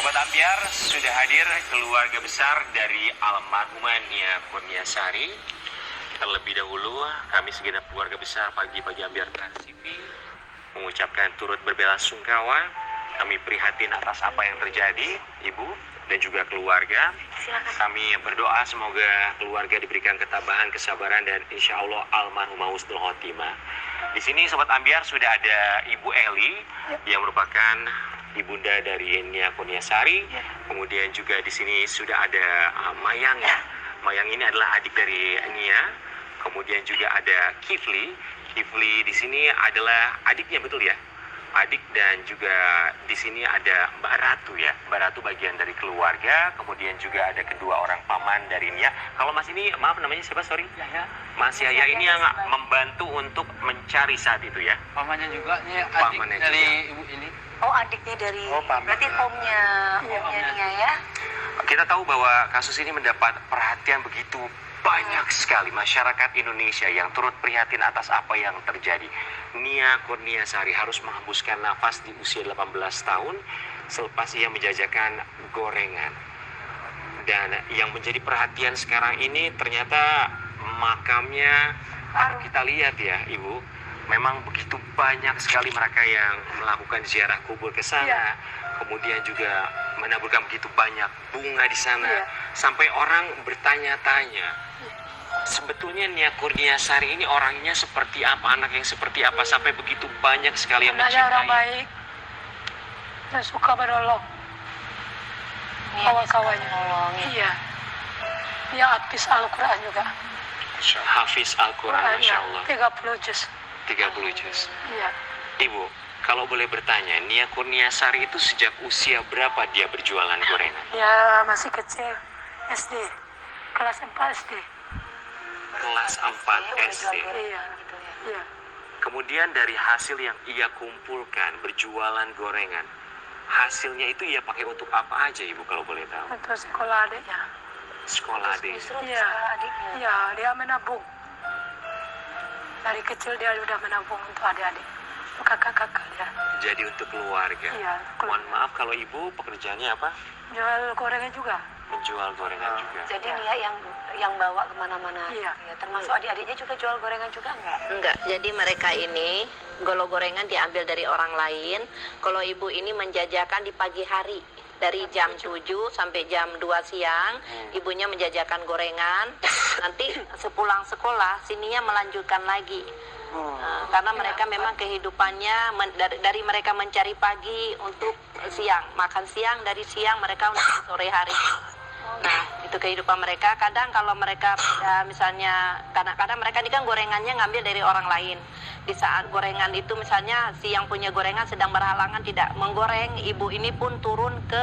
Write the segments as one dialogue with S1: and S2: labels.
S1: Sobat Ambiar, sudah hadir keluarga besar dari almarhumah Nia Kurniasari. Terlebih dahulu, kami segenap keluarga besar Pagi-Pagi Ambiar Trans TV mengucapkan turut berbelasungkawa. Kami prihatin atas apa yang terjadi, Ibu dan juga keluarga.
S2: Silakan.
S1: Kami berdoa semoga keluarga diberikan ketabahan, kesabaran, dan insya Allah almarhumah husnul khotimah. Di sini Sobat Ambiar sudah ada Ibu Eli yang merupakan ibunda dari Nia Kurniasari. Kemudian juga di sini sudah ada Mayang ya. Mayang ini adalah adik dari Nia. Kemudian juga ada Kifli. Kifli di sini adalah adiknya, betul ya? Adik, dan juga di sini ada Mbak Ratu ya. Mbak Ratu bagian dari keluarga. Kemudian juga ada kedua orang paman dari Nia. Kalau Mas ini, maaf namanya siapa? Sorry.
S3: Yahya.
S1: Mas Yahya ini yang membantu untuk mencari saat itu ya.
S3: Pamannya juga, ini adik
S1: Pamannya
S3: dari
S1: juga.
S3: ibu ini.
S2: Oh, adiknya dari,
S3: paman.
S2: berarti omnya Nia ya?
S1: Kita tahu bahwa kasus ini mendapat perhatian begitu banyak sekali masyarakat Indonesia yang turut prihatin atas apa yang terjadi. Nia Kurniasari harus menghembuskan nafas di usia 18 tahun selepas ia menjajakan gorengan. Dan yang menjadi perhatian sekarang ini ternyata makamnya, kalau kita lihat ya Ibu, memang begitu banyak sekali mereka yang melakukan ziarah kubur ke sana. Kemudian juga menaburkan begitu banyak bunga di sana. Sampai orang bertanya-tanya, sebetulnya Nia Kurniasari ini orangnya seperti apa, anak yang seperti apa, sampai begitu banyak sekali yang
S4: Anaknya orang
S1: mencintai.
S4: baik dan suka menolong kawan-kawannya. Iya, dia habis Al-Quran juga.
S1: Hafiz Al-Quran, Masya Allah.
S4: 30 juz.
S1: 30 juz.
S4: Iya.
S1: Ibu, kalau boleh bertanya, Nia Kurniasari itu sejak usia berapa dia berjualan gorengan?
S4: Ya masih kecil, SD, kelas 4 SD.
S1: Kelas 4 SD.
S4: Iya, iya.
S1: Kemudian dari hasil yang ia kumpulkan berjualan gorengan, hasilnya itu ia pakai untuk apa aja Ibu kalau boleh tahu?
S4: Untuk sekolah adiknya.
S1: Sekolah adik.
S4: Iya, iya, dia menabung. Dari kecil dia sudah menabung untuk adik-adik, untuk kakak-kakak dia.
S1: Jadi untuk keluarga.
S4: Iya,
S1: Mohon maaf kalau Ibu pekerjaannya apa?
S4: jual gorengan juga.
S1: Menjual gorengan juga.
S2: Jadi Nia yang bawa kemana-mana.
S4: Iya.
S2: Ya, termasuk adik-adiknya juga jual gorengan juga enggak?
S5: Enggak, jadi mereka ini golo gorengan diambil dari orang lain. Kalau ibu ini menjajakan di pagi hari dari jam 7 sampai jam 2 siang, ibunya menjajakan gorengan. Nanti sepulang sekolah sininya melanjutkan lagi. Nah, karena mereka memang kehidupannya dari mereka mencari pagi untuk siang, makan siang, dari siang mereka untuk sore hari. Nah, itu kehidupan mereka. Kadang kalau mereka misalnya, kadang-kadang mereka ini kan gorengannya ngambil dari orang lain. Di saat gorengan itu misalnya si yang punya gorengan sedang berhalangan tidak menggoreng, ibu ini pun turun ke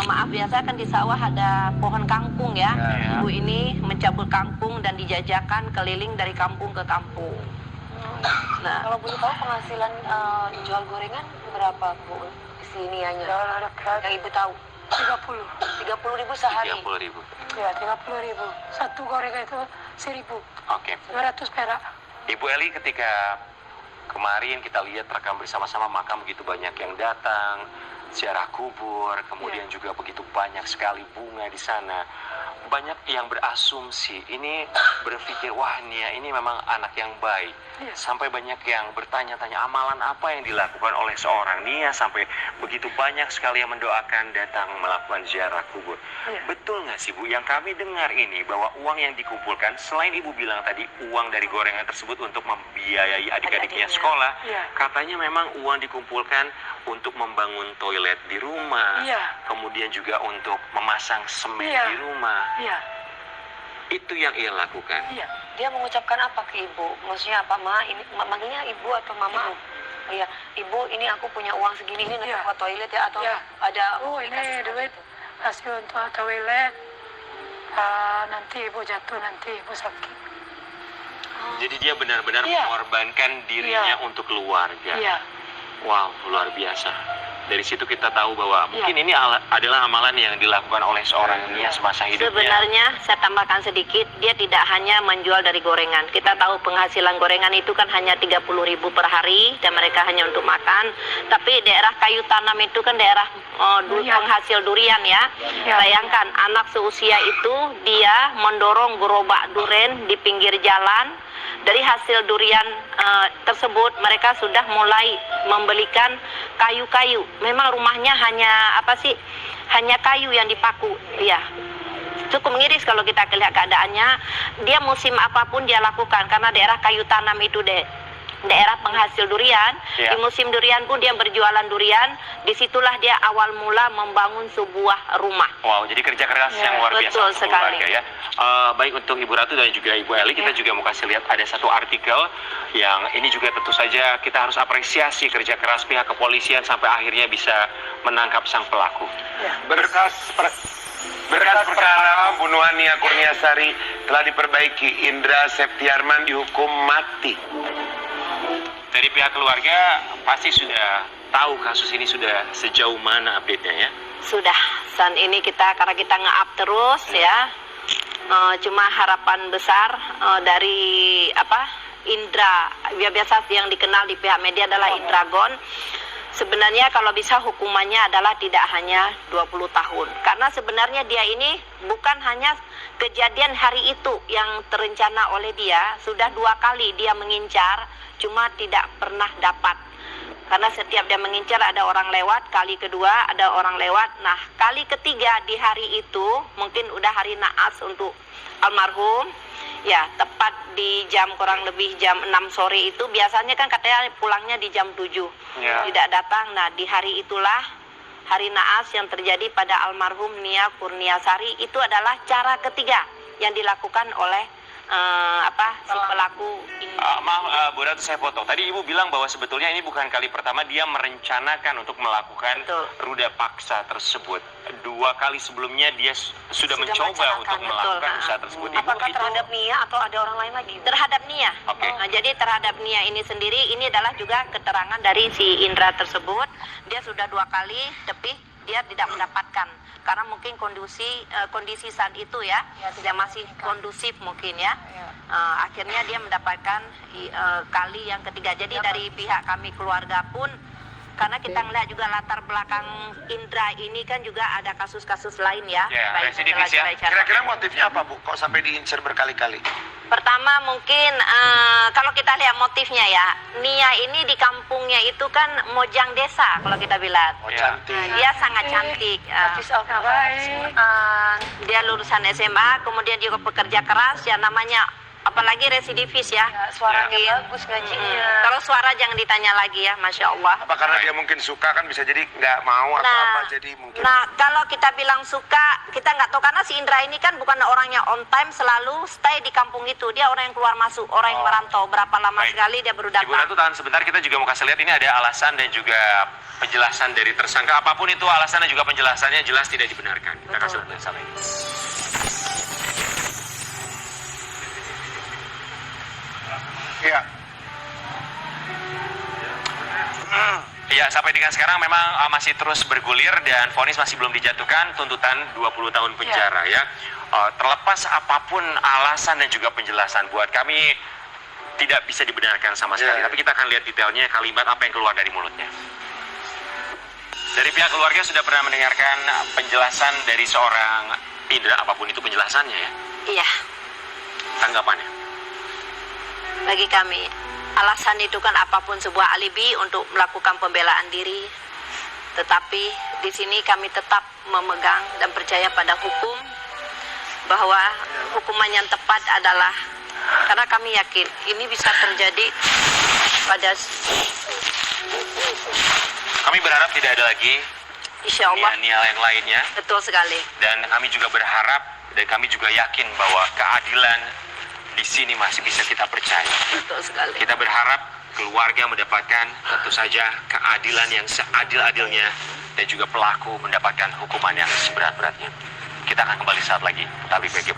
S5: maaf, biasa kan di sawah ada pohon kangkung ya. Ibu ini mencabut kangkung dan dijajakan keliling dari kampung ke kampung. Nah,
S2: Kalau boleh tahu penghasilan jual gorengan berapa Bu? Si Nianya. Yang Ibu tahu?
S4: 30.
S2: 30.000 sehari.
S1: 30.000.
S4: Ya, 30.000. Satu gorengan itu 1.000.
S1: Oke.
S4: 200 perak.
S1: Ibu Eli, ketika kemarin kita lihat rekam bersama-sama makam begitu banyak yang datang, ziarah kubur, kemudian juga begitu banyak sekali bunga di sana. Banyak yang berasumsi, ini berpikir, wah Nia ini memang anak yang baik.
S4: Iya.
S1: Sampai banyak yang bertanya-tanya amalan apa yang dilakukan oleh seorang Nia sampai begitu banyak sekali yang mendoakan datang melakukan ziarah kubur.
S4: Iya.
S1: Betul nggak sih Bu, yang kami dengar ini bahwa uang yang dikumpulkan, selain Ibu bilang tadi uang dari gorengan tersebut untuk membiayai adik-adiknya
S2: Adik-adiknya.
S1: sekolah,
S4: Iya.
S1: katanya memang uang dikumpulkan untuk membangun toilet di rumah,
S4: Iya.
S1: kemudian juga untuk memasang semen
S4: Iya.
S1: di rumah.
S4: Iya,
S1: Itu yang ia lakukan.
S4: iya.
S2: Dia mengucapkan apa ke Ibu? Maksudnya apa, Ma? Ini manggilnya Ibu atau Mama? Oh iya, Ibu, ini aku punya uang segini, ini nanti
S4: Iya.
S2: buat toilet ya, atau
S4: Iya.
S2: ada
S4: Oh, ini
S2: dikasih
S4: duit
S2: gitu?
S4: hasil untuk toilet. Nanti ibu jatuh, nanti ibu sakit.
S1: Jadi dia benar-benar
S4: Iya.
S1: mengorbankan dirinya
S4: Iya.
S1: untuk keluarga.
S4: Iya,
S1: Wow, luar biasa. Dari situ kita tahu bahwa mungkin ini adalah amalan yang dilakukan oleh seorang Nia semasa hidupnya.
S5: Sebenarnya saya tambahkan sedikit, dia tidak hanya menjual dari gorengan. Kita tahu penghasilan gorengan itu kan hanya 30.000 per hari dan mereka hanya untuk makan. Tapi daerah Kayu Tanam itu kan daerah penghasil durian ya. Bayangkan anak seusia itu dia mendorong gerobak durian di pinggir jalan. Dari hasil durian tersebut mereka sudah mulai membelikan kayu-kayu. Memang rumahnya hanya kayu yang dipaku, ya. Cukup miris kalau kita lihat keadaannya. Dia musim apapun dia lakukan karena daerah Kayu Tanam itu daerah penghasil durian. Di musim durian pun dia berjualan durian. Disitulah dia awal mula membangun sebuah rumah.
S1: Wow, jadi kerja keras yang luar biasa.
S5: Betul sekali.
S1: Ya. Baik untuk Ibu Ratu dan juga Ibu Eli, kita juga mau kasih lihat ada satu artikel yang ini juga tentu saja kita harus apresiasi kerja keras pihak kepolisian sampai akhirnya bisa menangkap sang pelaku.
S3: Berkas perkara pembunuhan Nia Kurniasari telah diperbaiki. Indra Septiarman dihukum mati.
S1: Dari pihak keluarga pasti sudah tahu kasus ini sudah sejauh mana update-nya ya?
S5: Sudah, saat ini karena kita nge-up terus ya. Cuma harapan besar dari Indra, biasa yang dikenal di pihak media adalah Indragon. Sebenarnya kalau bisa hukumannya adalah tidak hanya 20 tahun. Karena sebenarnya dia ini bukan hanya kejadian hari itu yang terencana oleh dia. Sudah 2 kali dia mengincar, cuma tidak pernah dapat. Karena setiap dia mengincar ada orang lewat, kali kedua ada orang lewat. Nah, kali ketiga di hari itu, mungkin udah hari naas untuk almarhum. Ya, tepat di kurang lebih jam 6 sore itu, biasanya kan katanya pulangnya di jam 7. Tidak datang. Nah, di hari itulah hari naas yang terjadi pada almarhum Nia Kurniasari. Itu adalah cara ketiga yang dilakukan oleh si pelaku ini.
S1: Maaf Bu Ratu, saya potong. Tadi Ibu bilang bahwa sebetulnya ini bukan kali pertama dia merencanakan untuk melakukan ruda paksa tersebut. 2 kali sebelumnya dia sudah mencoba untuk melakukan usaha tersebut. Ibu,
S2: Apakah
S1: itu
S2: terhadap Nia atau ada orang lain lagi?
S5: Terhadap Nia. Nah, jadi terhadap Nia ini sendiri, ini adalah juga keterangan dari si Indra tersebut. Dia sudah 2 kali, tapi dia tidak mendapatkan karena mungkin kondisi saat itu ya tidak masih kondusif mungkin ya. Akhirnya dia mendapatkan kali yang ketiga. Jadi dari pihak kami keluarga pun, karena kita ngeliat juga latar belakang Indra ini kan juga ada kasus-kasus lain ya.
S1: residivis ya.
S3: Kira-kira motifnya apa, Bu? Kok sampai diincar berkali-kali?
S5: Pertama mungkin kalau kita lihat motifnya ya, Nia ini di kampungnya itu kan mojang desa kalau kita bilang.
S3: Cantik.
S5: Dia sangat cantik. Dia lulusan SMA, kemudian juga pekerja keras ya, namanya apalagi residivis ya.
S2: Suaranya bagus, ngajinya.
S5: Kalau suara jangan ditanya lagi ya, Masya Allah.
S3: Apa karena dia mungkin suka, kan bisa jadi nggak mau atau apa, jadi mungkin.
S5: Nah, kalau kita bilang suka, kita nggak tahu karena si Indra ini kan bukan orangnya on time, selalu stay di kampung itu. Dia orang yang keluar masuk, orang yang merantau. Berapa lama sekali dia baru datang.
S1: Ibu Ratu, tahan sebentar, kita juga mau kasih lihat ini ada alasan dan juga penjelasan dari tersangka. Apapun itu alasan dan juga penjelasannya jelas tidak dibenarkan. Kita kasih lihat sama ini.
S3: Iya.
S1: Ya, sampai dengan sekarang memang masih terus bergulir dan vonis masih belum dijatuhkan, tuntutan 20 tahun penjara ya. Terlepas apapun alasan dan juga penjelasan, buat kami tidak bisa dibenarkan sama sekali. Tapi kita akan lihat detailnya, kalimat apa yang keluar dari mulutnya. Dari pihak keluarga sudah pernah mendengarkan penjelasan dari seorang Indra, apapun itu penjelasannya ya.
S5: Iya.
S1: Tanggapannya?
S5: Bagi kami, alasan itu kan apapun sebuah alibi untuk melakukan pembelaan diri. Tetapi di sini kami tetap memegang dan percaya pada hukum, bahwa hukuman yang tepat adalah, karena kami yakin ini bisa terjadi pada.
S1: Kami berharap tidak ada lagi
S5: Insya Allah.
S1: Nia yang lainnya.
S5: Betul sekali.
S1: Dan kami juga berharap dan kami juga yakin bahwa keadilan di sini masih bisa kita percaya.
S5: Betul sekali.
S1: Kita berharap keluarga mendapatkan tentu saja keadilan yang seadil-adilnya dan juga pelaku mendapatkan hukuman yang seberat-beratnya. Kita akan kembali saat lagi. Tapi bagi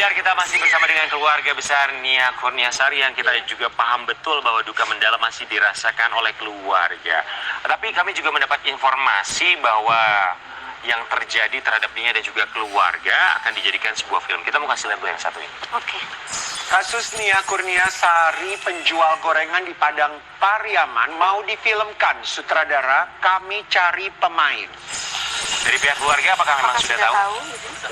S1: Ambiar, kita masih bersama dengan keluarga besar Nia Kurniasari yang kita juga paham betul bahwa duka mendalam masih dirasakan oleh keluarga. Tapi kami juga mendapat informasi bahwa yang terjadi terhadap Nia dan juga keluarga akan dijadikan sebuah film. Kita mau kasih lihat dulu yang satu ini.
S2: Oke.
S6: Kasus Nia Kurniasari, penjual gorengan di Padang Pariaman, mau difilmkan. Sutradara, kami cari pemain.
S1: Dari pihak keluarga apakah memang
S2: Apakah
S1: sudah tahu?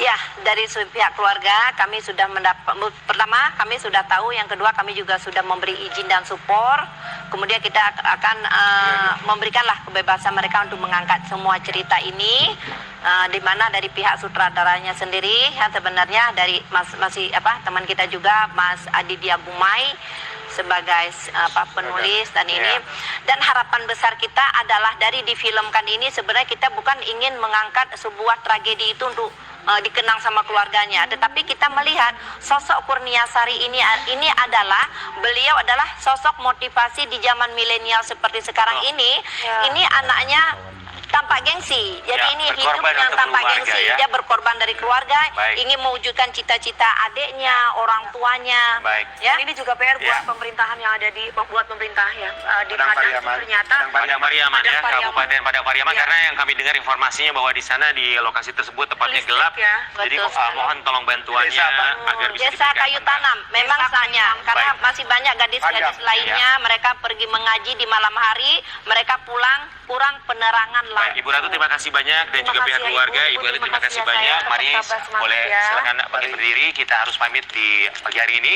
S5: Ya, dari pihak keluarga kami sudah mendapat, pertama kami sudah tahu, yang kedua kami juga sudah memberi izin dan support. Kemudian kita akan memberikanlah kebebasan mereka untuk mengangkat semua cerita ini, di mana dari pihak sutradaranya sendiri, ya, sebenarnya dari teman kita juga Mas Aditya Bumai sebagai penulis dan ini, dan harapan besar kita adalah dari difilmkan ini sebenarnya kita bukan ingin mengangkat sebuah tragedi itu untuk dikenang sama keluarganya, tetapi kita melihat sosok Kurniasari ini adalah beliau adalah sosok motivasi di zaman milenial seperti sekarang ini. Ini anaknya tanpa gengsi, jadi
S1: Ya,
S5: ini
S1: berkorban
S5: hidupnya
S1: untuk
S5: tanpa
S1: keluarga,
S5: gengsi,
S1: ya.
S5: dia berkorban dari keluarga,
S1: Baik.
S5: ingin mewujudkan cita-cita adiknya, orang tuanya.
S1: Baik.
S5: Ya.
S2: Ini juga PR buat
S1: Ya.
S2: pemerintahan yang ada buat pemerintah ya di
S3: Padang
S2: Padang
S3: Pariaman.
S2: ternyata
S1: Padang Pariaman ya,
S2: Padang Pariaman.
S1: Kabupaten Padang Pariaman,
S2: Ya.
S1: karena yang kami dengar informasinya bahwa di sana di lokasi tersebut tepatnya
S2: Listrik,
S1: gelap.
S2: ya.
S1: Jadi
S5: Betul sekali.
S1: mohon tolong bantuannya
S3: Desa apa?
S1: agar bisa
S5: Desa
S1: diberikan
S5: Kayu
S1: penerang.
S5: Tanam, memang
S2: Desa Kayu
S5: hanya
S2: Tanam.
S5: karena
S1: Baik.
S5: masih banyak gadis-gadis
S3: Padang.
S5: lainnya, mereka pergi mengaji di malam hari, mereka pulang kurang penerangan
S1: Baik,
S5: lampu.
S1: Ibu Ratu terima kasih banyak dan
S2: Terima
S1: juga pihak
S2: kasih ya,
S1: keluarga.
S2: Ibu.
S1: Ibu Ratu
S2: Terima
S1: terima
S2: kasih
S1: kasih
S2: ya,
S1: banyak.
S2: sayang.
S1: Mari
S2: Tetap semangat
S1: boleh
S2: ya.
S1: silakan bagi berdiri. Kita harus pamit di pagi hari ini.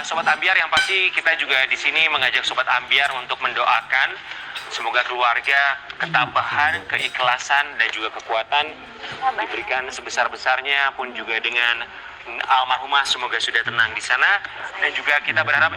S1: Sobat Ambiar, yang pasti kita juga di sini mengajak Sobat Ambiar untuk mendoakan semoga keluarga ketabahan, keikhlasan dan juga kekuatan diberikan sebesar-besarnya, pun juga dengan almarhumah semoga sudah tenang di sana, dan juga kita berharap